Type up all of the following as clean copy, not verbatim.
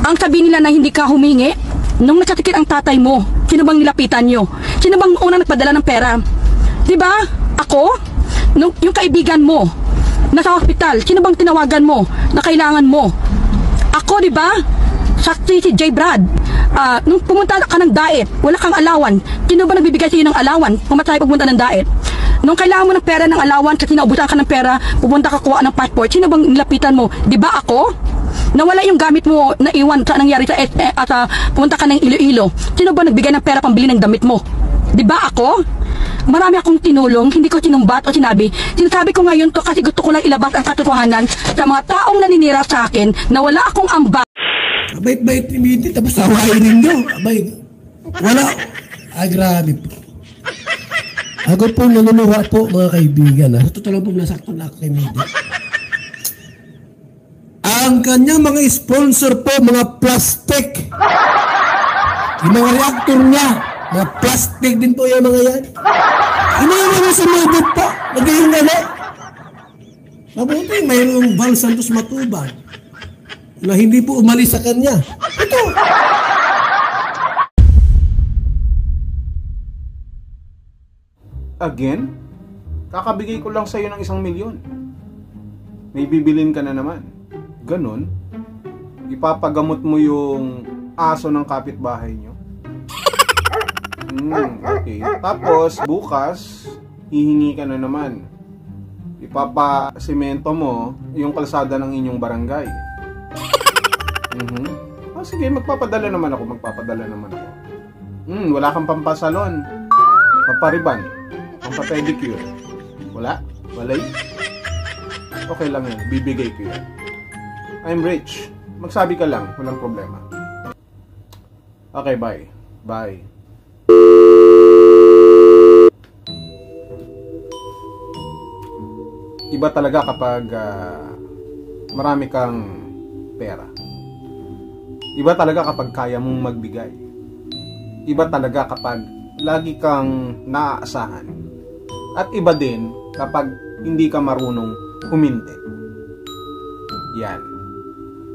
Ang sabi nila na hindi ka humingi, nung nagkasakit ang tatay mo, sino bang nilapitan nyo? Sino bang unang nagpadala ng pera? Diba? Ako? Yung kaibigan mo, nasa hospital, sino bang tinawagan mo na kailangan mo? Ako, diba? Saksi si J. Brad. Nung pumunta ka ng diet, wala kang alawan. Sino ba nagbibigay sa'yo ng alawan? Pumatay pagpunta ng diet. Nung kailangan mo ng pera ng alawan kasi naubusan ka ng pera, pupunta ka kuha ng passport, sino bang nilapitan mo? Diba ako? Nawala yung gamit mo, naiwan sa nangyari sa at pumunta ka ng Iloilo. Sino ba nagbigay ng pera pambili ng damit mo? Diba ako? Marami akong tinulong, hindi ko sinumbat o sinabi. Sinasabi ko ngayon to kasi gusto ko lang ilabas ang katotohanan sa mga taong naninira sa akin na wala akong ambag. Bait-bait ni Midi, tapos hawain ninyo. Abay, wala. Grabe po. Ako po nanuluha po mga kaibigan. Sa totoo lang po nasaktan ako kay Midi. Ang kanyang mga sponsor po, mga plastic. Yung mga reactor niya, mga plastic din po yung mga yan. Inayaman mo sa Midi po. Nagayong gani. Mabuti, mayroong Val Santos Matubang na hindi po umalis sa kanya. Ito. Again? Kakabigay ko lang sa'yo ng 1 milyon. May bibilin ka na naman. Ganon? Ipapagamot mo yung aso ng kapitbahay nyo? Okay. Tapos, bukas, hihingi ka na naman. Ipapasemento mo yung kalsada ng inyong barangay. Sige, magpapadala naman ako. Wala kang pampasalon. Papariban. Pampapedicure. Wala? Walay? Okay lang yan. Bibigay ko yan. I'm rich. Magsabi ka lang. Walang problema. Okay, bye. Bye. Iba talaga kapag marami kang pera. Iba talaga kapag kaya mong magbigay. Iba talaga kapag lagi kang naaasahan. At iba din kapag hindi ka marunong humindi. Yan.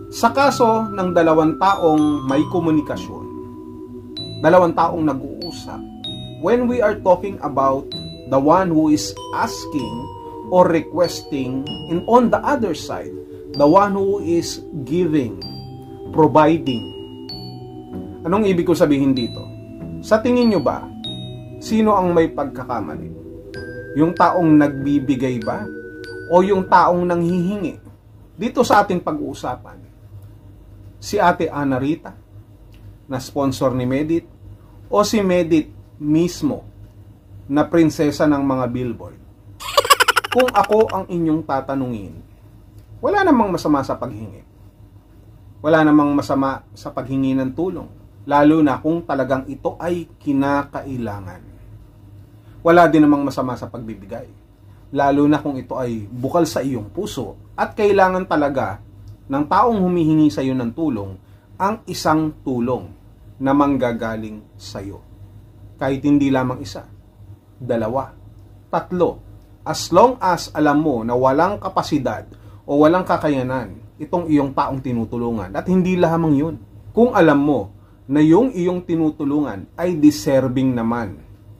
Sa kaso ng 2 taong may komunikasyon, 2 taong nag-uusap, when we are talking about the one who is asking or requesting, and on the other side, the one who is giving, providing. Anong ibig ko sabihin dito? Sa tingin nyo ba, sino ang may pagkakamali? Yung taong nagbibigay ba? O yung taong nanghihingi? Dito sa ating pag-uusapan, si Ate Ana Rita, na sponsor ni Medit, o si Medit mismo, na prinsesa ng mga billboard? Kung ako ang inyong tatanungin, wala namang masama sa paghingi. Wala namang masama sa paghingi ng tulong, lalo na kung talagang ito ay kinakailangan. Wala din namang masama sa pagbibigay, lalo na kung ito ay bukal sa iyong puso at kailangan talaga ng taong humihingi sa iyo ng tulong ang isang tulong na manggagaling sa iyo. Kahit hindi lamang 1, 2, 3, as long as alam mo na walang kapasidad o walang kakayanan itong iyong taong tinutulungan, at hindi lamang yun, kung alam mo na yung iyong tinutulungan ay deserving naman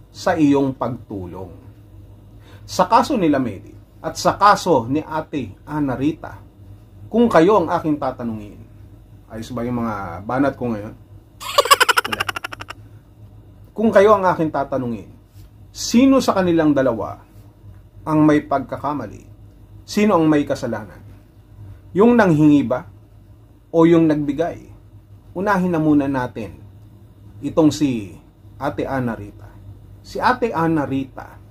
sa iyong pagtulong. Sa kaso nila Medi at sa kaso ni Ate Ana Rita, kung kayo ang aking tatanungin, ayos ba yung mga banat ko ngayon? Kung kayo ang aking tatanungin, sino sa kanilang dalawa ang may pagkakamali? Sino ang may kasalanan? Yung nanghingi ba o yung nagbigay? Unahin na muna natin itong si Ate Ana Rita. Si Ate Ana Rita,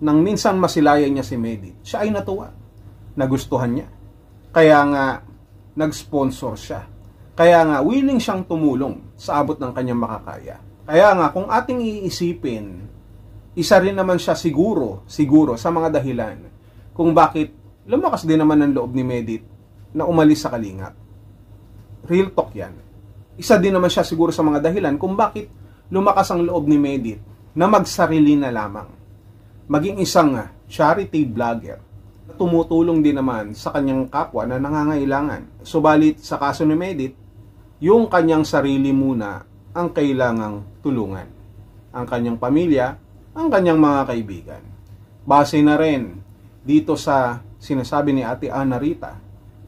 nang minsan masilayan niya si Medit, siya ay natuwa. Nagustuhan niya. Kaya nga, nag-sponsor siya. Kaya nga, willing siyang tumulong sa abot ng kanyang makakaya. Kaya nga, kung ating iisipin, isa rin naman siya siguro sa mga dahilan kung bakit lumakas din naman ang loob ni Medit na umalis sa Kalingap. Real talk yan. Isa din naman siya siguro sa mga dahilan kung bakit lumakas ang loob ni Medit na magsarili na lamang. Maging isang charity vlogger na tumutulong din naman sa kanyang kapwa na nangangailangan. Subalit sa kaso ni Medit, yung kanyang sarili muna ang kailangang tulungan. Ang kanyang pamilya, ang kanyang mga kaibigan. Base na rin dito sa sinasabi ni Ate Ana Rita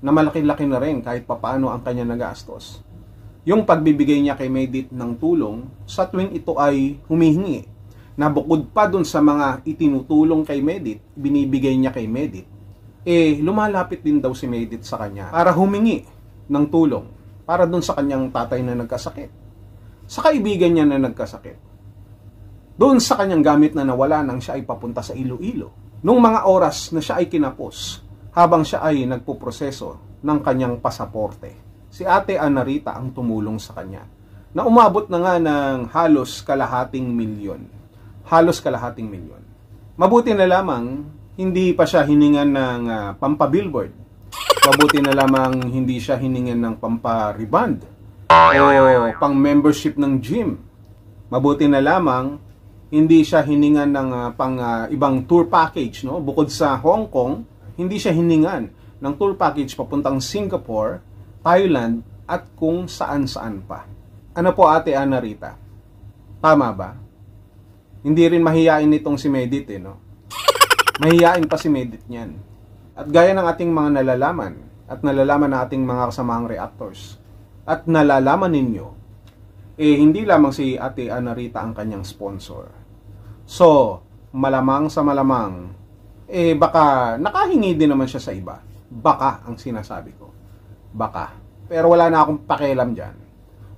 na malaki-laki na rin kahit papaano ang kanyang nagastos. Yung pagbibigay niya kay Medit ng tulong sa tuwing ito ay humihingi, na bukod pa dun sa mga itinutulong kay Medit, binibigay niya kay Medit, lumalapit din daw si Medit sa kanya para humingi ng tulong para dun sa kanyang tatay na nagkasakit, sa kaibigan niya na nagkasakit, doon sa kanyang gamit na nawala nang siya ay papunta sa Iloilo, nung mga oras na siya ay kinapos habang siya ay nagpuproseso ng kanyang pasaporte. Si Ate Ana Rita ang tumulong sa kanya na umabot na nga ng halos kalahating milyon. Mabuti na lamang hindi pa siya hiningan ng pampabillboard. Mabuti na lamang hindi siya hiningan ng pampa-reband o pang-membership ng gym. Mabuti na lamang hindi siya hiningan ng ibang tour package, no? Bukod sa Hong Kong, hindi siya hiningan ng tour package papuntang Singapore, Thailand, at kung saan-saan pa. Ano po, Ate Ana Rita? Tama ba? Hindi rin mahiyain nitong si Medit, no? Mahiyain pa si Medit niyan. At gaya ng ating mga nalalaman, at nalalaman ng ating mga kasamahang reactors, at nalalaman ninyo, hindi lamang si Ate Ana Rita ang kanyang sponsor. So, malamang sa malamang, baka nakahingi din naman siya sa iba. Baka ang sinasabi ko. Baka. Pero wala na akong pakialam dyan.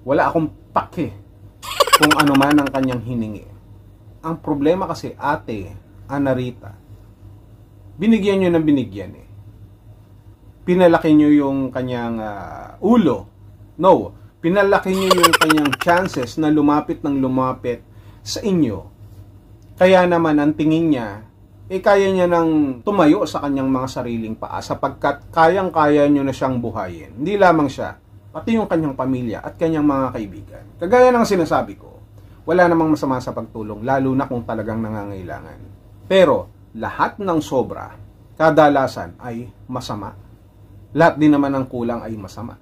Wala akong pake kung ano man ang kanyang hiningi. Ang problema kasi, Ate Ana Rita, binigyan nyo ng binigyan Pinalaki nyo yung kanyang ulo. No, pinalaki nyo yung kanyang chances na lumapit ng lumapit sa inyo. Kaya naman ang tingin niya, kaya niya nang tumayo sa kanyang mga sariling paa sapagkat kayang-kaya nyo na siyang buhayin. Hindi lamang siya, pati yung kanyang pamilya at kanyang mga kaibigan. Kagaya ng sinasabi ko, wala namang masama sa pagtulong, lalo na kung talagang nangangailangan. Pero, lahat ng sobra, kadalasan ay masama. Lahat din naman ng kulang ay masama.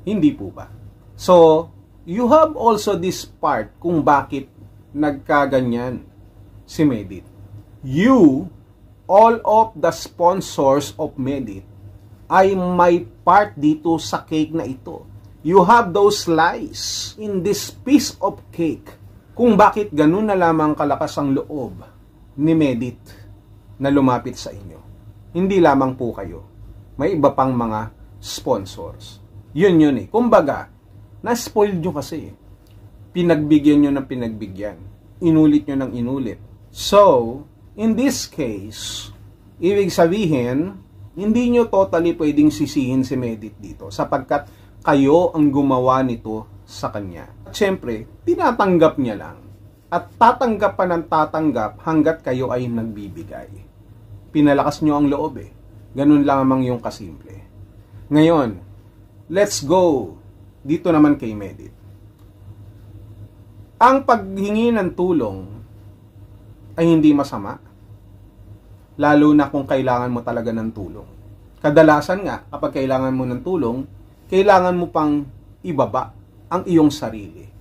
Hindi po ba? So, you have also this part kung bakit nagkaganyan si Medit. You, all of the sponsors of Medit, ay may part dito sa cake na ito. You have those lies in this piece of cake kung bakit ganun na lamang kalakas ang loob ni Medit na lumapit sa inyo. Hindi lamang po kayo. May iba pang mga sponsors. Yun Kumbaga, na-spoiled nyo kasi. Pinagbigyan nyo ng pinagbigyan. Inulit nyo ng inulit. So, in this case, ibig sabihin, hindi nyo totally pwedeng sisihin si Medit dito sapagkat kayo ang gumawa nito sa kanya. At syempre, tinatanggap niya lang. At tatanggap pa ng tatanggap hanggat kayo ay nagbibigay. Pinalakas nyo ang loob Ganun lamang yung kasimple. Ngayon, let's go dito naman kay Medit. Ang paghingi ng tulong ay hindi masama. Lalo na kung kailangan mo talaga ng tulong. Kadalasan nga, kapag kailangan mo ng tulong, kailangan mo pang ibaba ang iyong sarili.